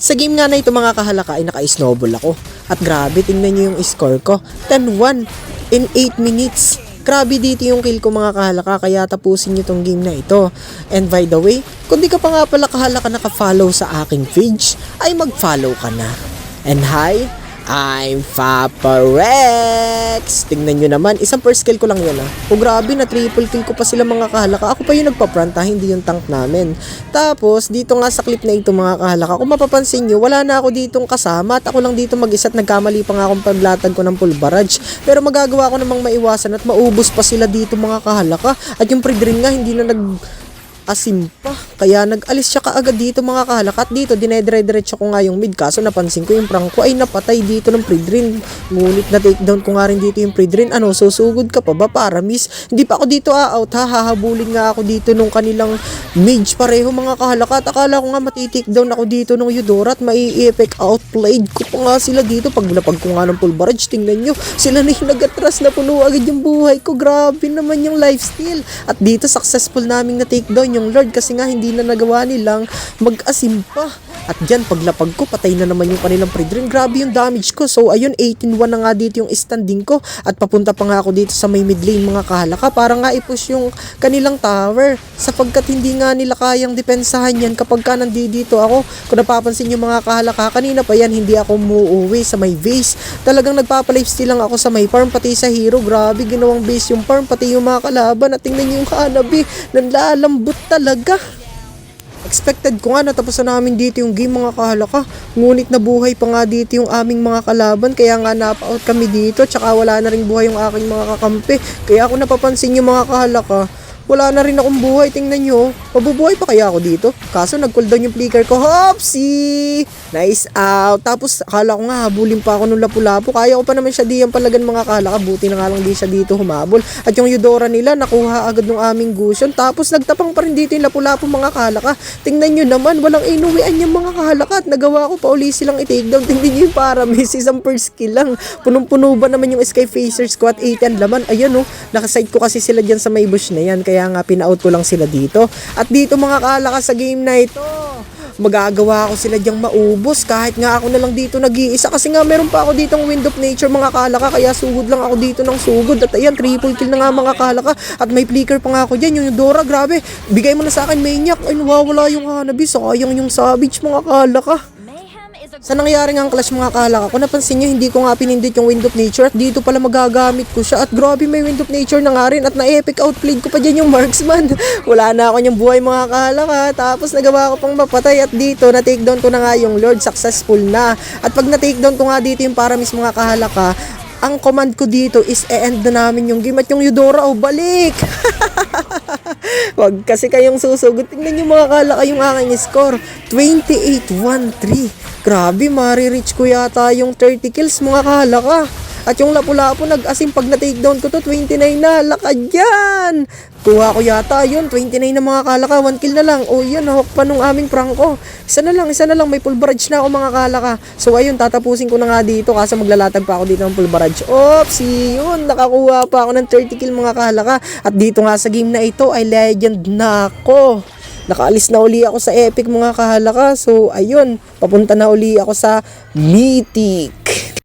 Sa game nga na ito mga kahalaka ay naka-snowball ako. At grabe, tingnan nyo yung score ko. 10-1 in 8 minutes. Grabe dito yung kill ko mga kahalaka, kaya tapusin nyo tong game na ito. And by the way, kung di ka pa nga pala kahalaka naka-follow sa aking page, ay mag-follow ka na. And hi, I'm Paparex! Tingnan nyo naman, isang first kill ko lang yun Oh, grabe, na triple kill ko pa sila mga kahalaka. Ako pa yung nagpa-front hindi yung tank namin. Tapos, dito nga sa clip na ito mga kahalaka, kung mapapansin nyo, wala na ako ditong kasama at ako lang dito mag-isa at nagkamali pa nga akong paglatag ko ng full barrage. Pero magagawa ko namang maiwasan at maubos pa sila dito mga kahalaka. At yung pre-drain nga, hindi na asim pa. Kaya nag-alis siya kaagad dito mga kahalaka. At dito dinedire-diretso ko nga yung mid. Kaso napansin ko yung prank ko ay napatay dito ng pre-drain. Ngunit na takedown ko nga rin dito yung pre-drain. Ano, susugod ka pa ba para miss? Hindi pa ako dito out ha. Hahabulin nga ako dito nung kanilang mage pareho mga kahalaka. At akala ko nga matitakedown ako dito nung Eudora at mai-effect outplayed ko pa nga sila dito. Pag lapag ko nga ng full barrage, tingnan nyo. Sila na yung nag-atras na puno agad yung buhay ko. Grabe naman yung lifesteal. At dito successful naming na takedown yung Lord kasi nga hindi na nagawa nilang mag-asim pa. At dyan paglapag ko patay na naman yung kanilang pre-drain. Grabe yung damage ko. So ayun, 18-1 na nga dito yung standing ko. At papunta pa nga ako dito sa may mid lane mga kahalaka para nga i-push yung kanilang tower. Sapagkat hindi nga nila kayang depensahan yan kapag ka nandito ako. Kung napapansin yung mga kahalaka, kanina pa yan hindi ako muuwi sa may base. Talagang nagpapalifesteal lang ako sa may farm pati sa hero. Grabe ginawang base yung farm pati yung mga kalaban. At tingnan nyo yung Hanabi, nanlalambot talaga. Expected ko nga natapos na namin dito yung game mga kahalaka. Ngunit nabuhay pa nga dito yung aming mga kalaban. Kaya nga napa-out kami dito. Tsaka wala na rin buhay yung aking mga kakampi. Kaya ako napapansin yung mga kahalaka, wala na rin akong buhay. Tingnan nyo, mabubuhay pa kaya ako dito? Kaso nag-cooldown yung flicker ko. Hopsi! Nice out. Tapos akala ko nga habulin pa ako nung lapu-lapu. Kaya ko pa naman siya diyan palagan mga kalaka. Buti na nga lang di siya dito humabol. At yung Eudora nila nakuha agad ng aming Gusion. Tapos nagtapang pa rin dito yung lapu-lapu mga kalaka. Tingnan nyo naman, walang inuwian yung mga kalaka. At nagawa ko pa uli silang i-takedown. Tingnan nyo yung Paramis, isang first kill lang. Punong-puno ba naman yung Sky Phasers ko at 8 laman. Ayan nakaside ko kasi sila dyan sa may bush na yan. Kaya nga pina-out ko lang sila dito. At dito mga kalaka sa game na ito, magagawa ko sila dyang maubos kahit nga ako na lang dito nag-iisa kasi nga meron pa ako ditong Wind of Nature mga kalaka, kaya sugod lang ako dito ng sugod. At ayan, triple kill na nga mga kalaka at may flicker pa nga ako dyan. Yung Eudora, grabe, bigay mo na sa akin Maniac. Ay nawawala yung Hanabi, sayang yung Savage mga kalaka. Sa nangyari nga ang clash mga kalaka, kung napansin nyo hindi ko nga pinindit yung Wind of Nature at dito pala magagamit ko siya. At grabe, may Wind of Nature na nga rin at na-epic outplayed ko pa dyan yung Marksman. Wala na ako niyang buhay mga kalaka. Tapos nagawa ko pang mapatay at dito na-takedown ko na nga yung Lord, successful na. At pag na-takedown ko nga dito yung Paramis mga kahalaka, ang command ko dito is e-end na namin yung game. At yung Eudora, balik! Wag kasi kayong susugod. Tingnan nyo mga kalaka yung aking score, 28-1-3. Grabe, marireach ko yata yung 30 kills mga kahalaka. At yung lapu-lapu nag-asim pag na-takedown ko to, 29 na. Lakad yan! Kuha ko yata yun, 29 na mga kalaka, 1 kill na lang. O yan, nahok pa nung aming prangko. Isa na lang, may full barrage na ako mga kalaka. So ayun, tatapusin ko na nga dito kasi maglalatag pa ako dito ng full barrage. Oops, yun, nakakuha pa ako ng 30 kill mga kalaka. At dito nga sa game na ito ay legend na ako. Nakaalis na uli ako sa epic mga kahalaka. So ayun, papunta na uli ako sa mythic.